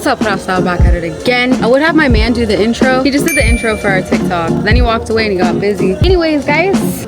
I'll put out style back at it again. I would have my man do the intro. He just did the intro for our TikTok. Then he walked away and he got busy. Anyways, guys.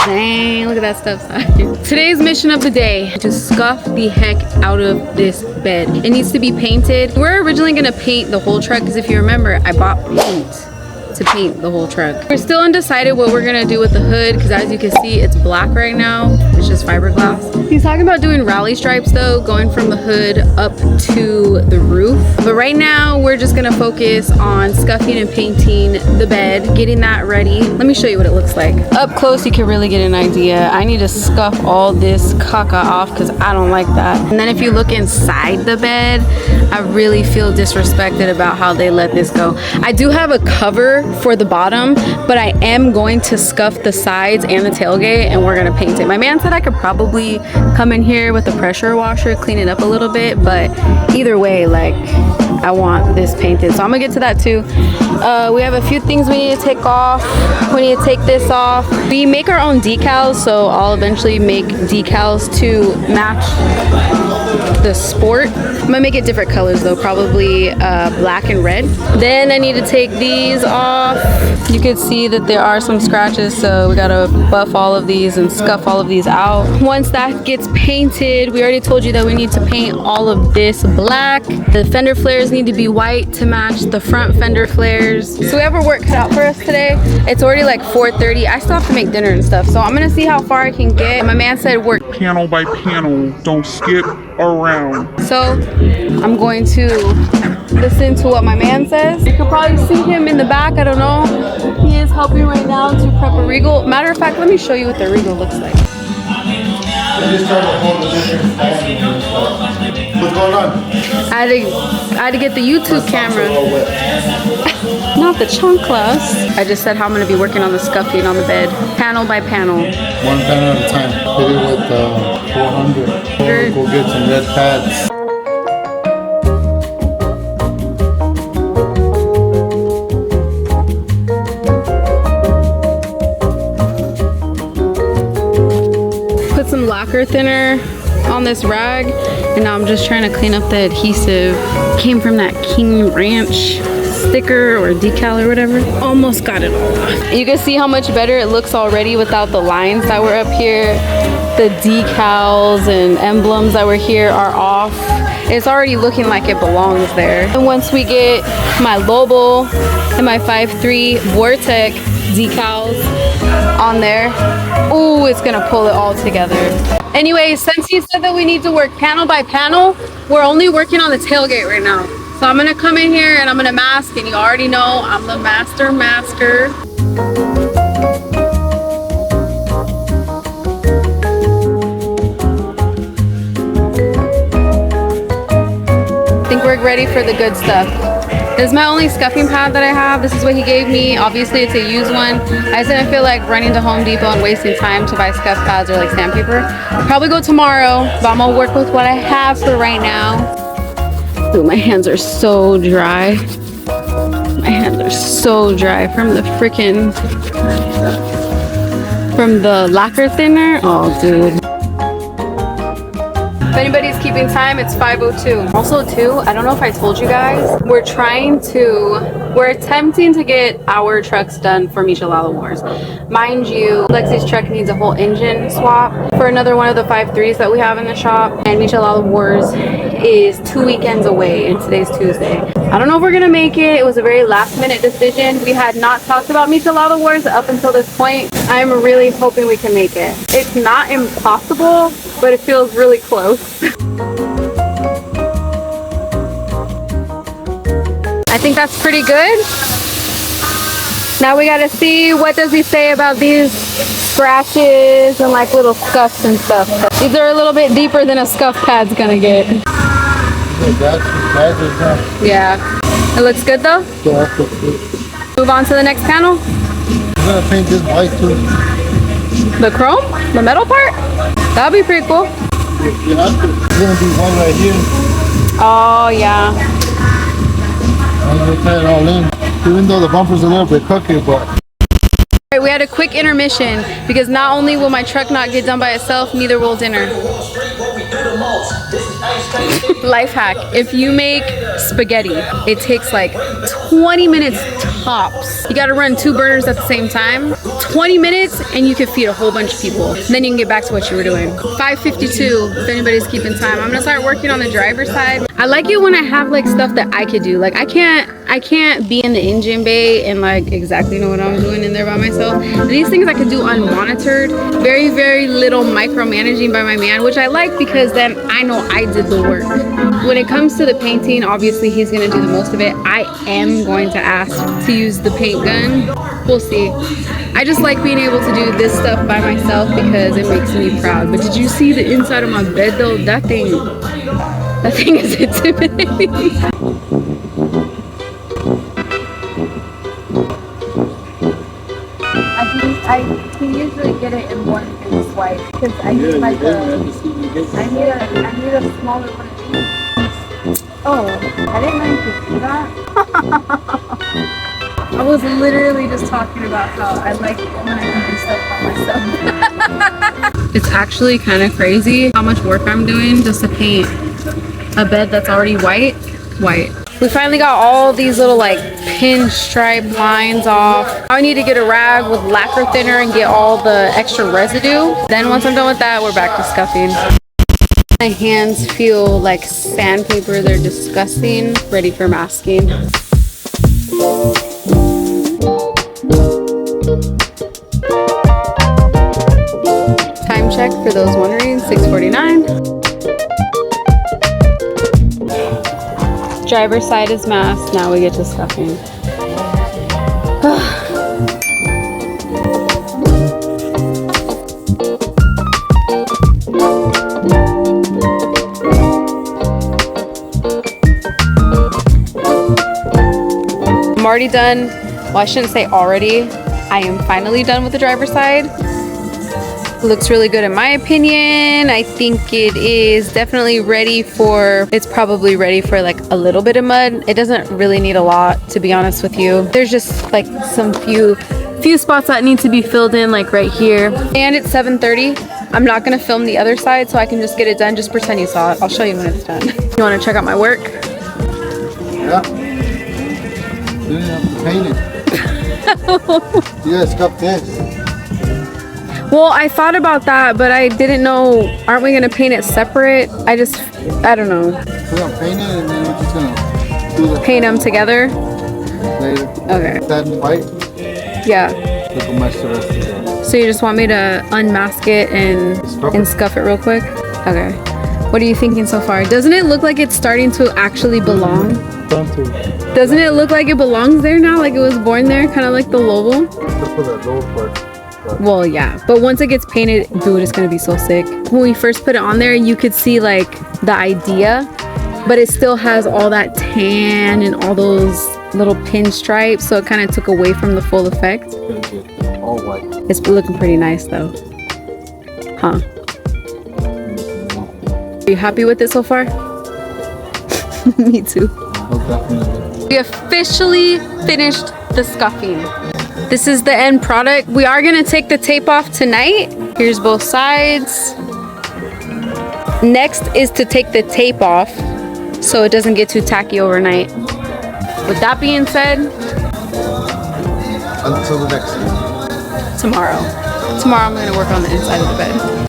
Dang, look at that stuff side. Today's mission of the day, to scuff the heck out of this bed. It needs to be painted. We're originally gonna paint the whole truck because if you remember, I bought paint to paint the whole truck. We're still undecided what we're gonna do with the hood because as you can see, it's black right now. It's just fiberglass. He's talking about doing rally stripes though, going from the hood up to the roof. But right now, we're just gonna focus on scuffing and painting the bed, getting that ready. Let me show you what it looks like. Up close, you can really get an idea. I need to scuff all this caca off because I don't like that. And then if you look inside the bed, I really feel disrespected about how they let this go. I do have a cover for the bottom, but I am going to scuff the sides and the tailgate and we're gonna paint it. My man said I could probably come in here with a pressure washer, clean it up a little bit, but either way, like, I want this painted. So I'm gonna get to that too. We have a few things we need to take off. We need to take this off. We make our own decals, so I'll eventually make decals to match the sport. I'm gonna make it different colors though, probably black and red. Then I need to take these off. You can see that there are some scratches, so we gotta buff all of these and scuff all of these out. Once that gets painted, we already told you that we need to paint all of this black. The fender flares need to be white to match the front fender flares. So we have our work cut out for us today. It's already like 4:30. I still have to make dinner and stuff, so I'm gonna see how far I can get. My man said work panel by panel, don't skip around. So I'm going to listen to what my man says. You could probably see him in the back, I don't know. He is helping right now to prep a Regal. Matter of fact, let me show you what the Regal looks like. What's going on? I had to get the YouTube camera. Not the chanclas. I just said how I'm gonna be working on the scuffing on the bed, panel by panel. One panel at a time. Hit it with 400. Go get some red pads. Put some lacquer thinner on this rag, and now I'm just trying to clean up the adhesive. Came from that King Ranch sticker or decal or whatever. Almost got it all off. You can see how much better it looks already without the lines that were up here. The decals and emblems that were here are off. It's already looking like it belongs there. And once we get my Lobo and my 5.3 Vortex decals on there, ooh, it's gonna pull it all together. Anyway, since he said that we need to work panel by panel, we're only working on the tailgate right now. So I'm gonna come in here and I'm gonna mask, and you already know I'm the master. I think we're ready for the good stuff. This is my only scuffing pad that I have. This is what he gave me. Obviously, it's a used one. I just didn't feel like running to Home Depot and wasting time to buy scuff pads or like sandpaper. I'll probably go tomorrow, but I'm gonna work with what I have for right now. Ooh, my hands are so dry. My hands are so dry from the lacquer thinner. Oh, dude. If anybody's keeping time, it's 5:02. Also too, I don't know if I told you guys, we're attempting to get our trucks done for Michelada Wars. Mind you, Lexi's truck needs a whole engine swap for another one of the 5.3s that we have in the shop, and Michelada Wars is 2 weekends away, and today's Tuesday. I don't know if we're gonna make it. It was a very last minute decision. We had not talked about Michelada Wars up until this point. I'm really hoping we can make it. It's not impossible, but it feels really close. I think that's pretty good. Now we gotta see what does he say about these scratches and like little scuffs and stuff. These are a little bit deeper than a scuff pad's gonna get. Yeah. It looks good though? Yeah, it looks good. Move on to the next panel. I'm gonna paint this white too. The chrome? The metal part? That'd be pretty cool. You have to. There's gonna be one right here. Oh yeah. I'm gonna tie it all in. Even though the bumpers are a little bit crooked, but. Alright, we had a quick intermission because not only will my truck not get done by itself, neither will dinner. Life hack, if you make spaghetti, it takes like 20 minutes tops. You gotta run 2 burners at the same time. 20 minutes and you can feed a whole bunch of people. Then you can get back to what you were doing. 5:52, if anybody's keeping time. I'm gonna start working on the driver's side. I like it when I have like stuff that I could do. Like I can't be in the engine bay and like exactly know what I'm doing in there by myself. These things I could do unmonitored. Very, very little micromanaging by my man, which I like because then I know I did the work. When it comes to the painting, obviously he's gonna do the most of it. I am going to ask to use the paint gun. We'll see. I just like being able to do this stuff by myself because it makes me proud. But did you see the inside of my bed though? That thing is intimidating. I can usually get it in one swipe because I need like I need a smaller one of these. Oh, I didn't know you could do that. I was literally just talking about how I like it when I can do stuff by myself. It's actually kind of crazy how much work I'm doing just to paint a bed that's already white. We finally got all these little like pinstripe lines off. I need to get a rag with lacquer thinner and get all the extra residue. Then once I'm done with that, we're back to scuffing. My hands feel like sandpaper. They're disgusting. Ready for masking. Time check for those wondering, 6:49. Driver's side is masked. Now we get to scuffing. I'm already done. Well, I shouldn't say already. I am finally done with the driver's side. Looks really good in my opinion. I think it is definitely ready for, it's probably ready for like a little bit of mud. It doesn't really need a lot, to be honest with you. There's just like some few spots that need to be filled in, like right here. And it's 7:30. I'm not gonna film the other side so I can just get it done. Just pretend you saw it. I'll show you when it's done. You wanna check out my work? Yeah. You didn't have to paint it. You gotta scuff this. Well, I thought about that, but I didn't know, aren't we gonna paint it separate? I don't know. We're gonna paint it and then we're just gonna do the Paint them together? later. Okay. That white, Yeah. look how much the rest of it. So you just want me to unmask it and scuff it real quick? Okay. What are you thinking so far? Doesn't it look like it's starting to actually belong? Doesn't it look like it belongs there now? Like it was born there? Kind of like the logo? Except for that lower part. Well, yeah, but once it gets painted, dude, it's gonna be so sick. When we first put it on there, you could see like the idea, but it still has all that tan and all those little pinstripes, so it kind of took away from the full effect. All white. It's looking pretty nice though. Huh? Are you happy with it so far? Me too. Oh, definitely. We officially finished the scuffing. This is the end product. We are gonna take the tape off tonight. Here's both sides. Next is to take the tape off so it doesn't get too tacky overnight. With that being said, Until the next time. tomorrow I'm gonna work on the inside of the bed.